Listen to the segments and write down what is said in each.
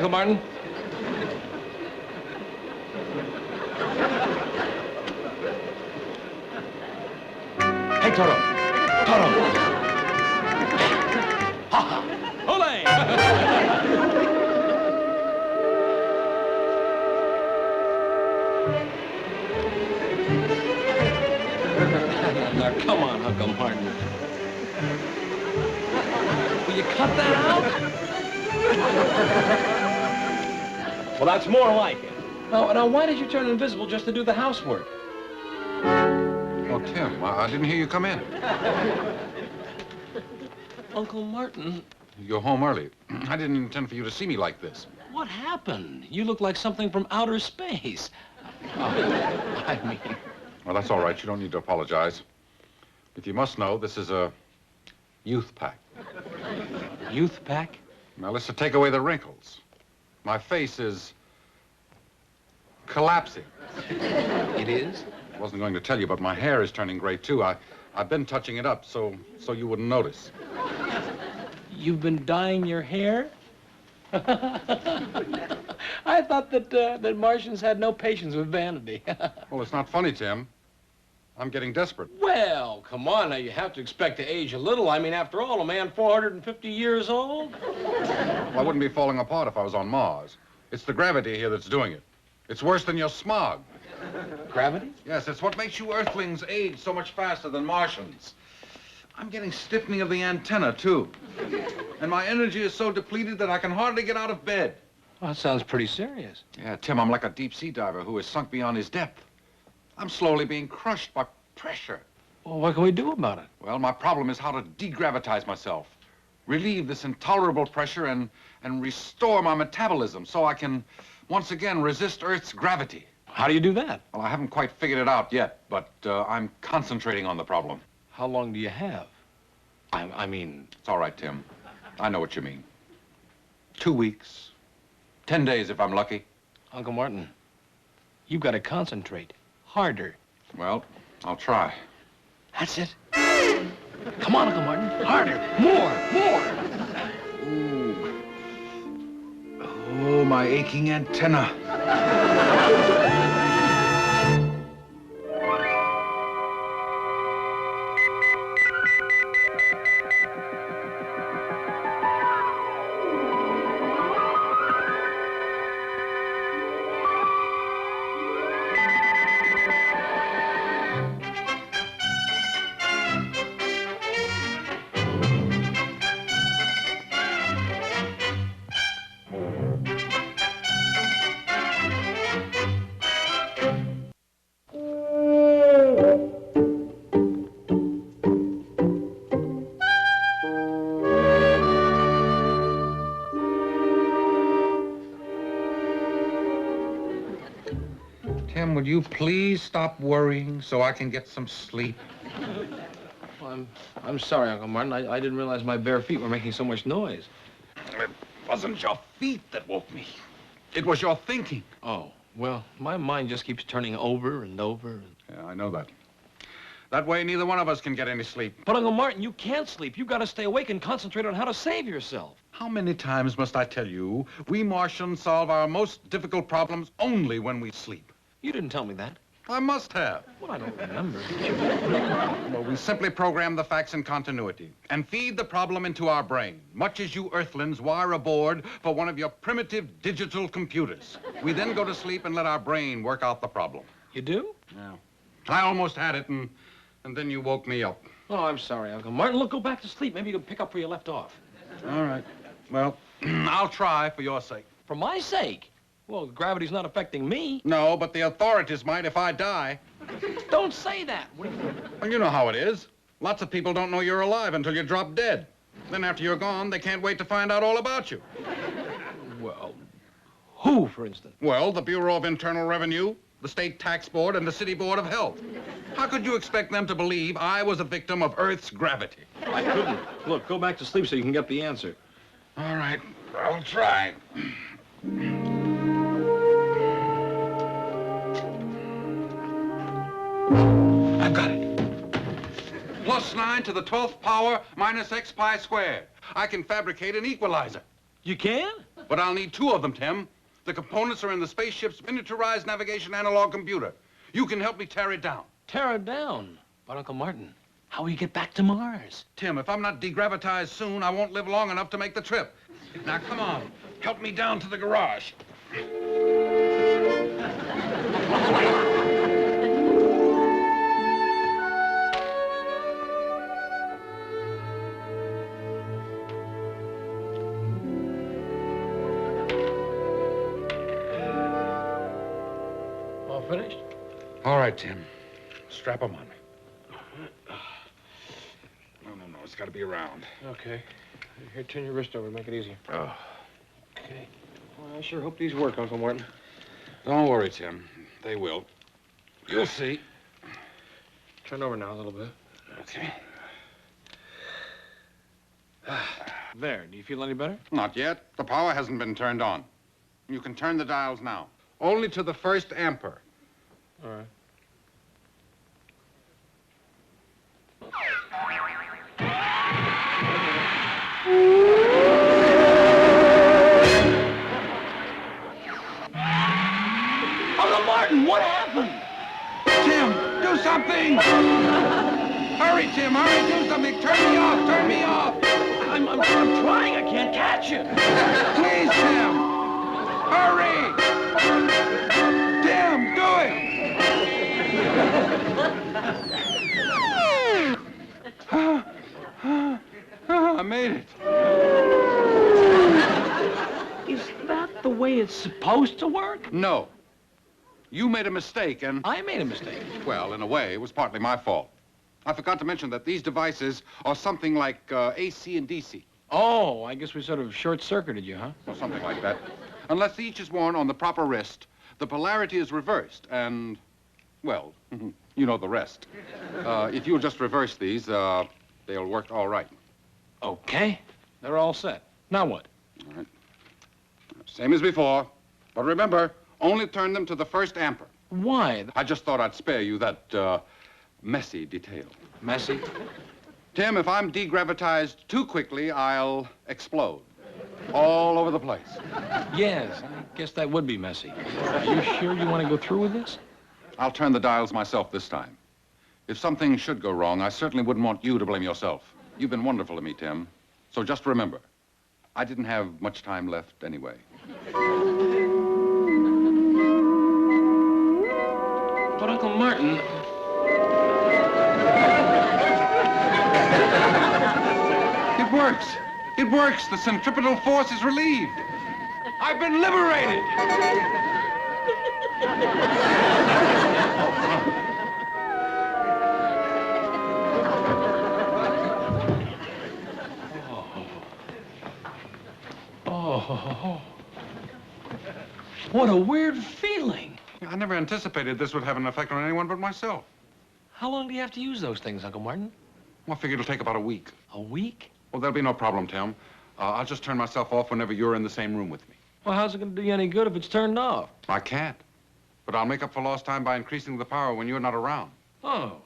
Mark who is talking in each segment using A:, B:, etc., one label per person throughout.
A: Uncle Martin. Hey, Toto. Toto. Ha ha. Ole! Now, come on, Uncle Martin. Will you cut that out? Well, that's more like it. Now, why did you turn invisible just to do the housework?
B: Oh, Tim, I didn't hear you come in.
A: Uncle Martin.
B: You're home early. I didn't intend for you to see me like this.
A: What happened? You look like something from outer space. I mean...
B: Well, that's all right. You don't need to apologize. If you must know, this is a youth pack.
A: Youth pack?
B: Now, let's take away the wrinkles. My face is collapsing.
A: It is?
B: I wasn't going to tell you, but my hair is turning gray, too. I've been touching it up so you wouldn't notice.
A: You've been dyeing your hair? I thought that Martians had no patience with vanity.
B: Well, it's not funny, Tim. I'm getting desperate.
A: Well, come on now. You have to expect to age a little. I mean, after all, a man 450 years old?
B: Well, I wouldn't be falling apart if I was on Mars. It's the gravity here that's doing it. It's worse than your smog.
A: Gravity?
B: Yes, it's what makes you Earthlings age so much faster than Martians. I'm getting stiffening of the antenna, too. And my energy is so depleted that I can hardly get out of bed.
A: Well, that sounds pretty serious.
B: Yeah, Tim, I'm like a deep-sea diver who is sunk beyond his depth. I'm slowly being crushed by pressure.
A: Well, what can we do about it?
B: Well, my problem is how to de-gravitize myself, relieve this intolerable pressure and restore my metabolism so I can once again resist Earth's gravity.
A: How do you do that?
B: Well, I haven't quite figured it out yet, but I'm concentrating on the problem.
A: How long do you have? I mean...
B: It's all right, Tim. I know what you mean. 2 weeks. 10 days if I'm lucky.
A: Uncle Martin, you've got to concentrate. Harder.
B: Well, I'll try.
A: That's it. Come on, Uncle Martin. Harder. More.
B: Ooh. Oh, my aching antenna. Tim, would you please stop worrying so I can get some sleep?
A: Well, I'm sorry, Uncle Martin. I didn't realize my bare feet were making so much noise.
B: It wasn't your feet that woke me. It was your thinking.
A: Oh, well, my mind just keeps turning over and over.
B: Yeah, I know that. That way, neither one of us can get any sleep.
A: But, Uncle Martin, you can't sleep. You've got to stay awake and concentrate on how to save yourself.
B: How many times must I tell you, we Martians solve our most difficult problems only when we sleep?
A: You didn't tell me that.
B: I must have.
A: Well, I don't remember.
B: Well, we simply program the facts in continuity and feed the problem into our brain, much as you Earthlings wire a board for one of your primitive digital computers. We then go to sleep and let our brain work out the problem.
A: You do?
B: Yeah. I almost had it, and then you woke me up.
A: Oh, I'm sorry, Uncle Martin. Look, go back to sleep. Maybe you can pick up where you left off.
B: All right. Well, I'll try for your sake.
A: For my sake? Well, gravity's not affecting me.
B: No, but the authorities might if I die.
A: Don't say that. What do you think?
B: Well, you know how it is. Lots of people don't know you're alive until you drop dead. Then after you're gone, they can't wait to find out all about you.
A: Well, who, for instance?
B: Well, the Bureau of Internal Revenue, the State Tax Board, and the City Board of Health. How could you expect them to believe I was a victim of Earth's gravity?
A: I couldn't. Look, go back to sleep so you can get the answer.
B: All right, I'll try. I've got it. +9 to the 12th power minus x pi squared. I can fabricate an equalizer.
A: You can?
B: But I'll need 2 of them, Tim. The components are in the spaceship's miniaturized navigation analog computer. You can help me tear it down.
A: Tear it down? But, Uncle Martin, how will you get back to Mars?
B: Tim, if I'm not de-gravitized soon, I won't live long enough to make the trip. Now, come on. Help me down to the garage.
A: All finished?
B: All right, Tim. Strap them on me. No. It's got to be around.
A: Okay. Here, turn your wrist over. Make it easier.
B: Oh.
A: Okay. Well, I sure hope these work, Uncle Martin.
B: Don't worry, Tim. They will. You'll see.
A: Turn over now a little bit.
B: Okay.
A: There. Do you feel any better?
B: Not yet. The power hasn't been turned on. You can turn the dials now. Only to the first ampere.
A: All right. Uncle Martin, what happened?
B: Tim, do something! Hurry, Tim, hurry, do something. Turn me off, turn me off.
A: I'm trying. I can't catch you.
B: Please, Tim. Hurry! Tim, do it! I made it.
A: Is that the way it's supposed to work?
B: No. You made a mistake, and...
A: I made a mistake.
B: Well, in a way, it was partly my fault. I forgot to mention that these devices are something like AC and DC.
A: Oh, I guess we sort of short-circuited you, huh?
B: Or something like that. Unless each is worn on the proper wrist, the polarity is reversed, and, well, you know the rest. If you'll just reverse these, they'll work all right.
A: Okay. They're all set. Now what?
B: All right. Same as before. But remember, only turn them to the first ampere.
A: Why?
B: I just thought I'd spare you that, messy detail.
A: Messy?
B: Tim, if I'm de-gravitized too quickly, I'll explode. All over the place.
A: Yes, I guess that would be messy. Are you sure you want to go through with this?
B: I'll turn the dials myself this time. If something should go wrong, I certainly wouldn't want you to blame yourself. You've been wonderful to me, Tim. So just remember, I didn't have much time left anyway.
A: But, Uncle Martin...
B: It works. It works. The centripetal force is relieved. I've been liberated.
A: Oh. What a weird feeling.
B: I never anticipated this would have an effect on anyone but myself.
A: How long do you have to use those things, Uncle Martin?
B: Well, I figure it'll take about a week.
A: A week?
B: Well, there'll be no problem, Tim. I'll just turn myself off whenever you're in the same room with me.
A: Well, how's it going to do you any good if it's turned off?
B: I can't. But I'll make up for lost time by increasing the power when you're not around.
A: Oh.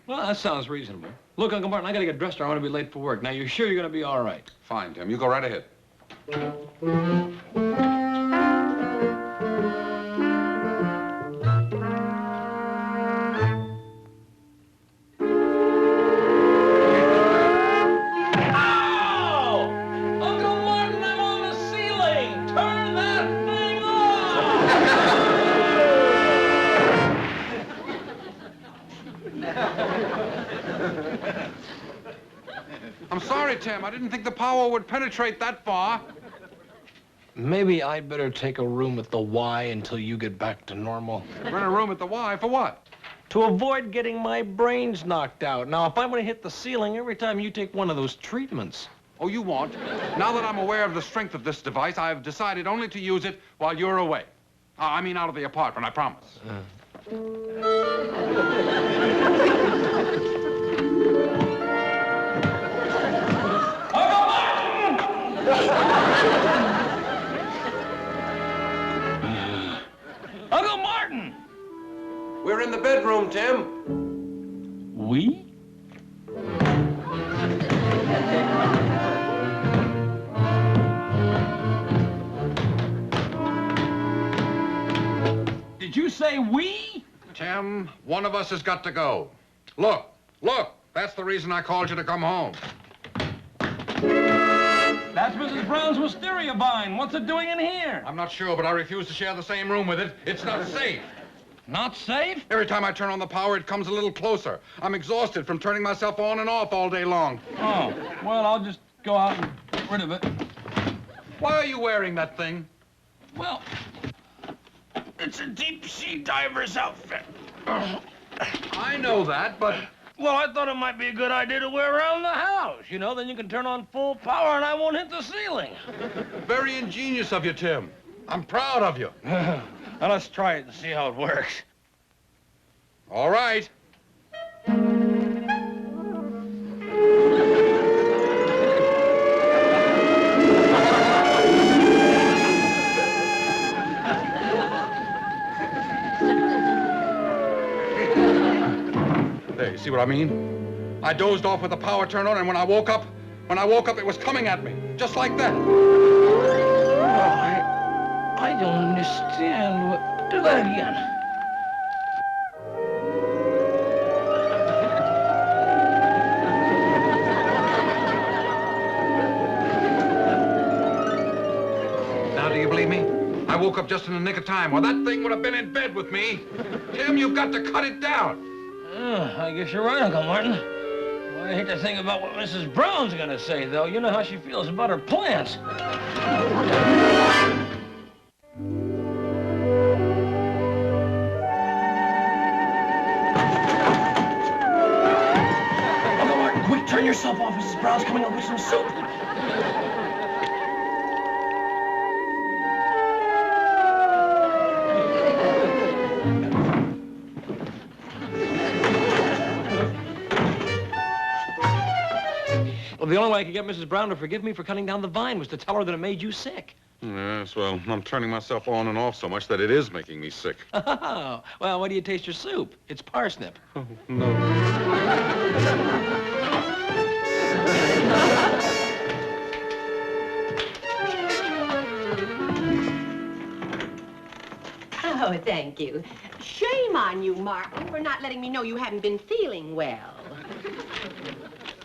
A: Well, that sounds reasonable. Look, Uncle Martin, I got to get dressed or I'm going to be late for work. Now, you're sure you're going to be all right?
B: Fine, Tim. You go right ahead. I'm sorry, Tim. I didn't think the power would penetrate that far.
A: Maybe I'd better take a room at the Y until you get back to normal.
B: Rent a room at the Y for what?
A: To avoid getting my brains knocked out. Now, if I'm going to hit the ceiling every time you take one of those treatments.
B: Oh, you won't. Now that I'm aware of the strength of this device, I've decided only to use it while you're away. I mean, out of the apartment, I promise.
A: Uncle Martin!
C: We're in the bedroom, Tim.
A: We?
D: you say we?
B: Tim, one of us has got to go. Look, that's the reason I called you to come home.
D: That's Mrs. Brown's wisteria vine. What's it doing in here?
B: I'm not sure, but I refuse to share the same room with it. It's not safe.
D: Not safe?
B: Every time I turn on the power, it comes a little closer. I'm exhausted from turning myself on and off all day long.
D: Oh, well, I'll just go out and get rid of it.
B: Why are you wearing that thing?
D: Well, it's a deep-sea diver's outfit.
B: I know that, but...
A: Well, I thought it might be a good idea to wear around the house. You know, then you can turn on full power and I won't hit the ceiling.
B: Very ingenious of you, Tim. I'm proud of you.
A: Now, let's try it and see how it works.
B: All right. There, you see what I mean? I dozed off with the power turned on, and when I woke up, it was coming at me, just like that.
A: I don't understand. Do that again.
B: Now, do you believe me? I woke up just in the nick of time. Well, that thing would have been in bed with me. Tim, you've got to cut it down.
A: I guess you're right, Uncle Martin. Well, I hate to think about what Mrs. Brown's gonna say, though. You know how she feels about her plants. Uncle Martin, quick, turn yourself off. Mrs. Brown's coming up with some soup. Well, the only way I could get Mrs. Brown to forgive me for cutting down the vine was to tell her that it made you sick.
B: Yes, well, I'm turning myself on and off so much that it is making me sick.
A: Oh, well, why do you taste your soup? It's parsnip.
B: Oh, no.
E: Oh, thank you. Shame on you, Martin, for not letting me know you hadn't been feeling well.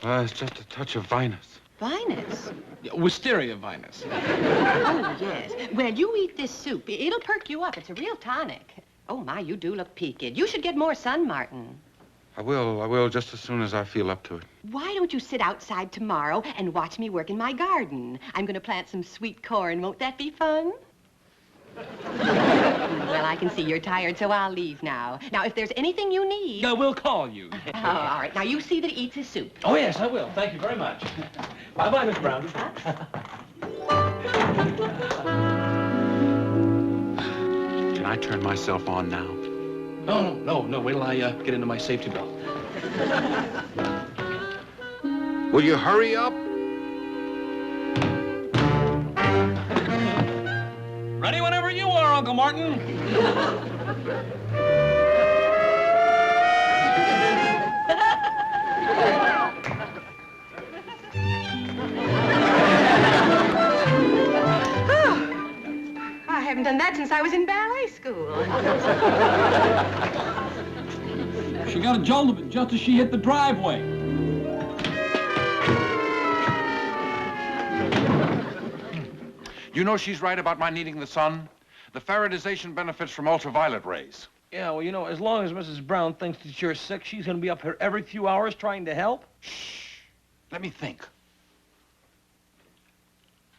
B: It's just a touch of vinous.
E: Vinous?
A: Yeah, wisteria vinous.
E: Oh, yes. Well, you eat this soup. It'll perk you up. It's a real tonic. Oh, my, you do look peaked. You should get more sun, Martin.
B: I will, just as soon as I feel up to it.
E: Why don't you sit outside tomorrow and watch me work in my garden? I'm going to plant some sweet corn. Won't that be fun? Well, I can see you're tired, so I'll leave now. Now, if there's anything you need...
A: We'll call you.
E: Oh, all right. Now, you see that he eats his soup.
A: Oh, yes, I will. Thank you very much. Bye-bye, Miss Brown.
B: Can I turn myself on now?
A: No. Wait till I get into my safety belt.
B: Will you hurry up?
D: Ready whenever you are, Uncle Martin.
E: I haven't done that since I was in ballet school.
D: She got a jolt of it just as she hit the driveway.
B: You know she's right about my needing the sun. The Faradayzation benefits from ultraviolet rays.
A: Yeah, well, you know, as long as Mrs. Brown thinks that you're sick, she's going to be up here every few hours trying to help.
B: Shh. Let me think.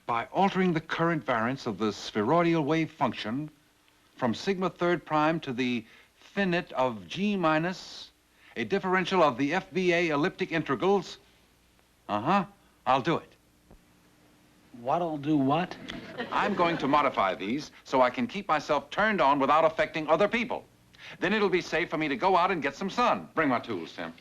B: By altering the current variance of the spheroidal wave function from sigma third prime to the finite of G minus, a differential of the FBA elliptic integrals, I'll do it.
A: What'll do what?
B: I'm going to modify these so I can keep myself turned on without affecting other people. Then it'll be safe for me to go out and get some sun. Bring my tools, Tim.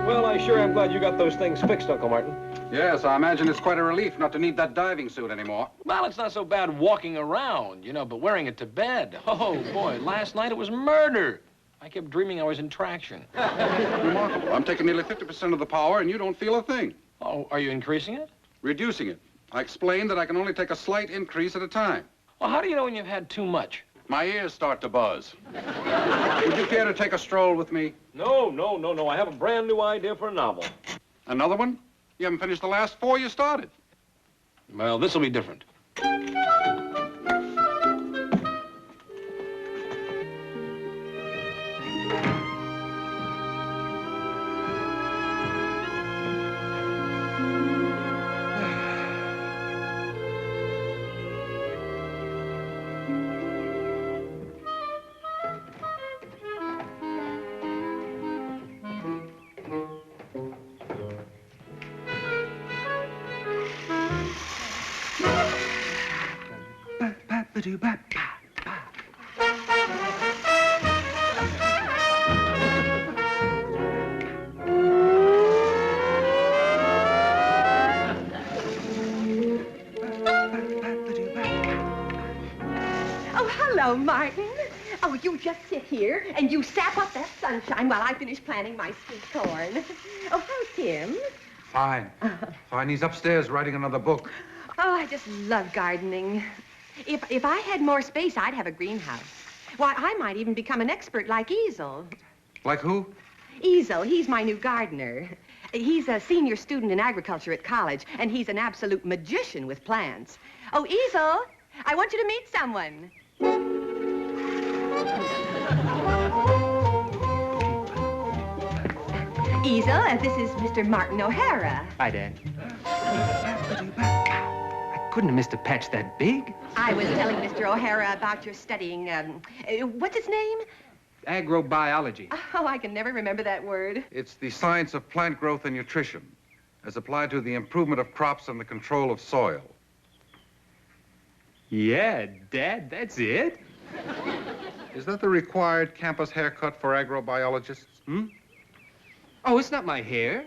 A: Well, I sure am glad you got those things fixed, Uncle Martin.
B: Yes, I imagine it's quite a relief not to need that diving suit anymore.
A: Well, it's not so bad walking around, you know, but wearing it to bed. Oh, boy, last night it was murder. I kept dreaming I was in traction.
B: Remarkable. I'm taking nearly 50% of the power, and you don't feel a thing.
A: Oh, are you increasing it?
B: Reducing it. I explained that I can only take a slight increase at a time.
A: Well, how do you know when you've had too much?
B: My ears start to buzz. Would you care to take a stroll with me?
C: No. I have a brand new idea for a novel.
B: Another one? You haven't finished the last 4 you started.
A: Well, this will be different.
E: Oh, hello, Martin. Oh, you just sit here and you sap up that sunshine while I finish planting my sweet corn. Oh, how's Tim?
B: Fine. Fine. He's upstairs writing another book.
E: Oh, I just love gardening. If I had more space, I'd have a greenhouse. Why, I might even become an expert like Ezel.
B: Like who?
E: Ezel, he's my new gardener. He's a senior student in agriculture at college, and he's an absolute magician with plants. Oh, Ezel, I want you to meet someone. Ezel, this is Mr. Martin O'Hara.
F: Hi, Dad. I couldn't have missed a patch that big.
E: I was telling Mr. O'Hara about your studying, what's its name?
F: Agrobiology.
E: Oh, I can never remember that word.
B: It's the science of plant growth and nutrition, as applied to the improvement of crops and the control of soil.
F: Yeah, Dad, that's it.
B: Is that the required campus haircut for agrobiologists?
F: Oh, it's not my hair.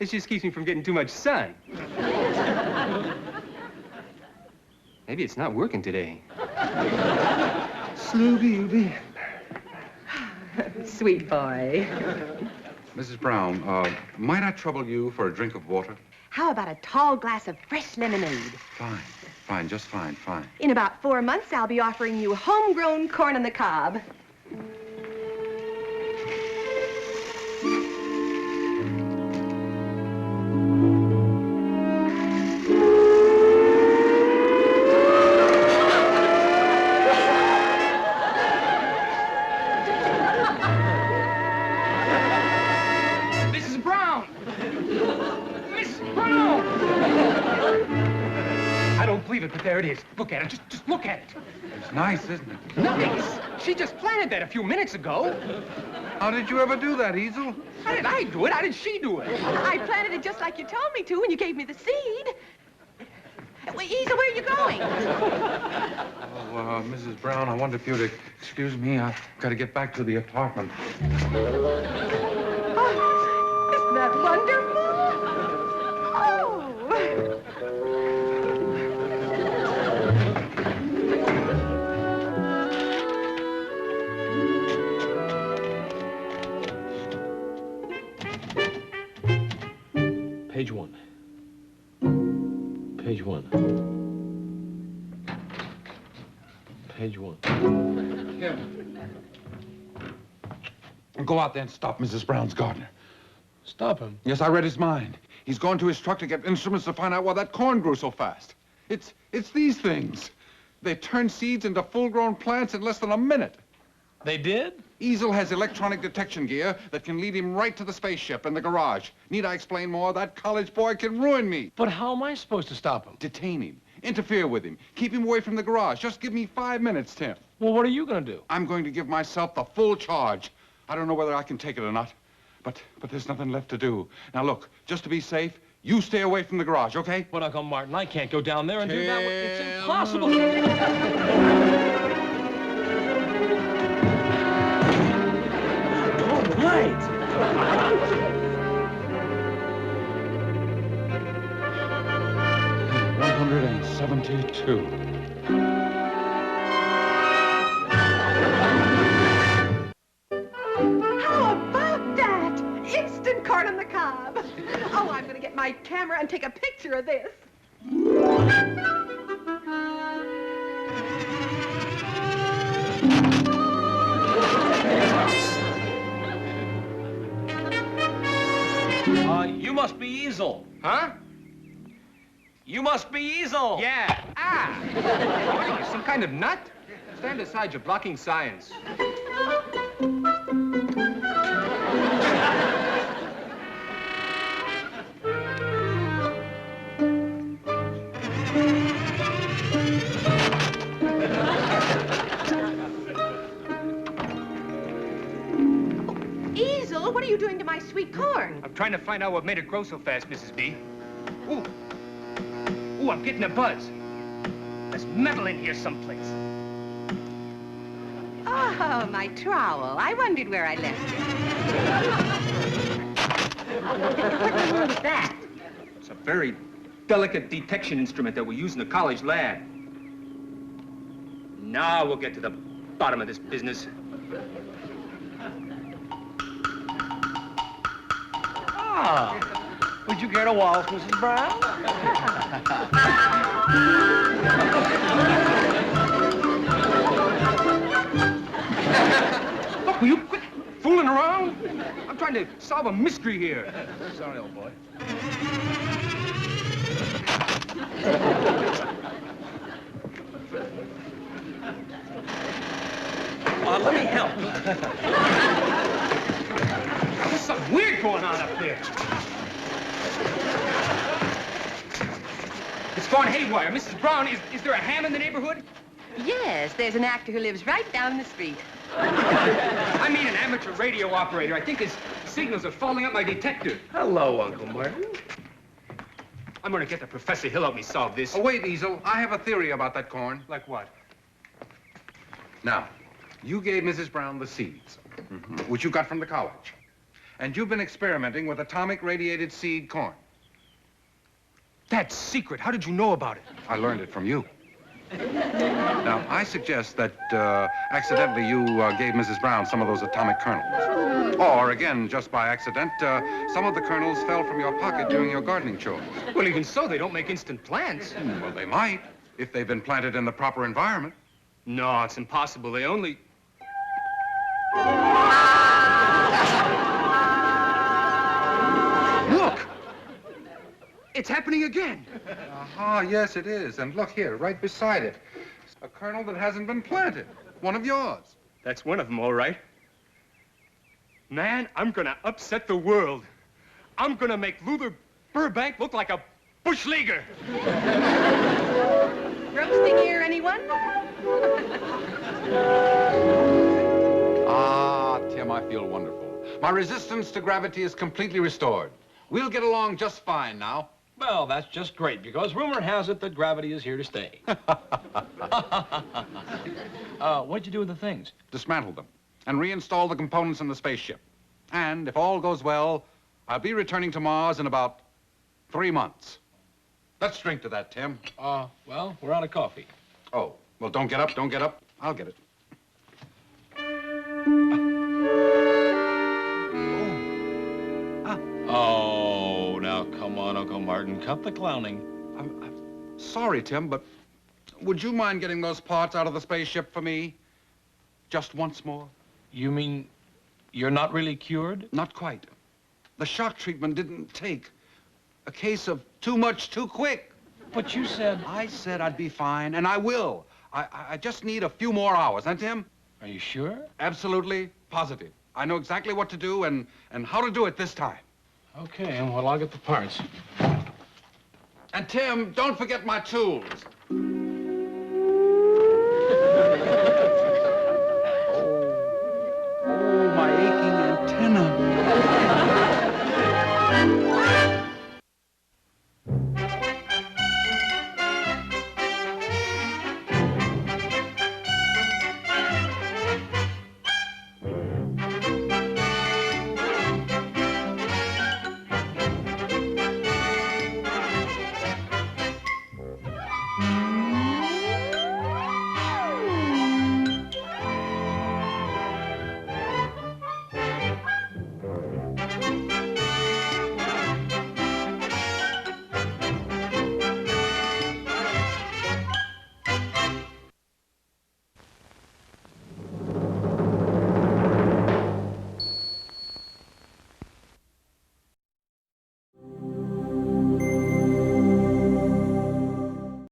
F: It just keeps me from getting too much sun. Maybe it's not working today. Slooby-ooby.
E: Sweet boy.
B: Mrs. Brown, might I trouble you for a drink of water?
E: How about a tall glass of fresh lemonade?
B: Fine, just fine.
E: In about 4 months, I'll be offering you homegrown corn on the cob.
F: Mrs. Brown! Mrs. Brown! I don't believe it, but there it is. Look at it. Just look at it.
B: It's nice, isn't it?
F: Nice. She just planted that a few minutes ago.
B: How did you ever do that, Ezel?
F: How did I do it? How did she do it?
E: I planted it just like you told me to when you gave me the seed. Well, Ezel, where are you going?
B: Oh, Mrs. Brown, I wonder if you'd excuse me. I've got to get back to the apartment.
E: Oh, isn't that wonderful? Oh.
A: Page 1. Page 1. Page 1.
B: Go out there and stop Mrs. Brown's gardener.
A: Stop him.
B: Yes, I read his mind. He's gone to his truck to get instruments to find out why that corn grew so fast. It's these things. They turn seeds into full-grown plants in less than a minute.
A: They did?
B: Ezel has electronic detection gear that can lead him right to the spaceship in the garage. Need I explain more? That college boy can ruin me.
A: But how am I supposed to stop him?
B: Detain him. Interfere with him. Keep him away from the garage. Just give me 5 minutes, Tim.
A: Well, what are you going to do?
B: I'm going to give myself the full charge. I don't know whether I can take it or not, but there's nothing left to do. Now, look, just to be safe, you stay away from the garage, okay?
A: But, Uncle Martin, I can't go down there and do that. It's
B: Tim.
A: impossible. All right.
B: 172.
E: How about that? Instant corn on the cob. Oh, I'm going to get my my camera and take a picture of this.
C: You must be Ezel.
F: Huh?
C: You must be Ezel.
F: Yeah. Ah! What are you, some kind of nut? Stand aside, you're blocking science.
E: Ezel, what are you doing to my sweet corn?
F: I'm trying to find out what made it grow so fast, Mrs. B. Ooh. Ooh, I'm getting a buzz. There's metal in here someplace.
E: Oh, my trowel. I wondered where I left it. What was that?
F: It's a very delicate detection instrument that we use in the college lab. Now we'll get to the bottom of this business.
A: Ah, would you care to waltz, Mrs. Brown?
F: Look, will you quit fooling around? I'm trying to solve a mystery here.
A: Sorry, old boy. Let me help.
F: There's something weird going on up there. It's gone haywire. Mrs. Brown, is there a ham in the neighborhood?
E: Yes, there's an actor who lives right down the street.
F: I mean an amateur radio operator. I think his signals are falling up my detector.
A: Hello, Uncle Martin.
F: I'm gonna get the professor. He'll help me solve this.
B: Oh, wait, Ezel. I have a theory about that corn.
F: Like what?
B: Now, you gave Mrs. Brown the seeds, which you got from the college. And you've been experimenting with atomic radiated seed corn.
F: That's secret. How did you know about it?
B: I learned it from you. Now, I suggest that accidentally you gave Mrs. Brown some of those atomic kernels. Or, again, just by accident, some of the kernels fell from your pocket during your gardening chores.
F: Well, even so, they don't make instant plants.
B: Well, they might, if they've been planted in the proper environment.
F: No, it's impossible. They only... Look! It's happening again.
B: Ah, yes, it is. And look here, right beside it. A kernel that hasn't been planted. One of yours.
F: That's one of them, all right. Man, I'm gonna upset the world. I'm gonna make Luther Burbank look like a bush leaguer.
E: Roasting here, anyone?
B: Ah, Tim, I feel wonderful. My resistance to gravity is completely restored. We'll get along just fine now.
A: Well, that's just great, because rumor has it that gravity is here to stay. What'd you do with the things?
B: Dismantle them and reinstall the components in the spaceship. And if all goes well, I'll be returning to Mars in about 3 months. Let's drink to that, Tim.
A: Well, we're out of coffee.
B: Oh, well, don't get up, don't get up. I'll get it.
A: Oh, now come on, Uncle Martin. Cut the clowning.
B: I'm sorry, Tim, but would you mind getting those parts out of the spaceship for me? Just once more?
A: You mean you're not really cured?
B: Not quite. The shock treatment didn't take. A case of too much too quick.
A: But you said...
B: I said I'd be fine, and I will. I just need a few more hours, huh, Tim?
A: Are you sure?
B: Absolutely positive. I know exactly what to do and how to do it this time.
A: Okay, well, I'll get the parts.
B: And Tim, don't forget my tools.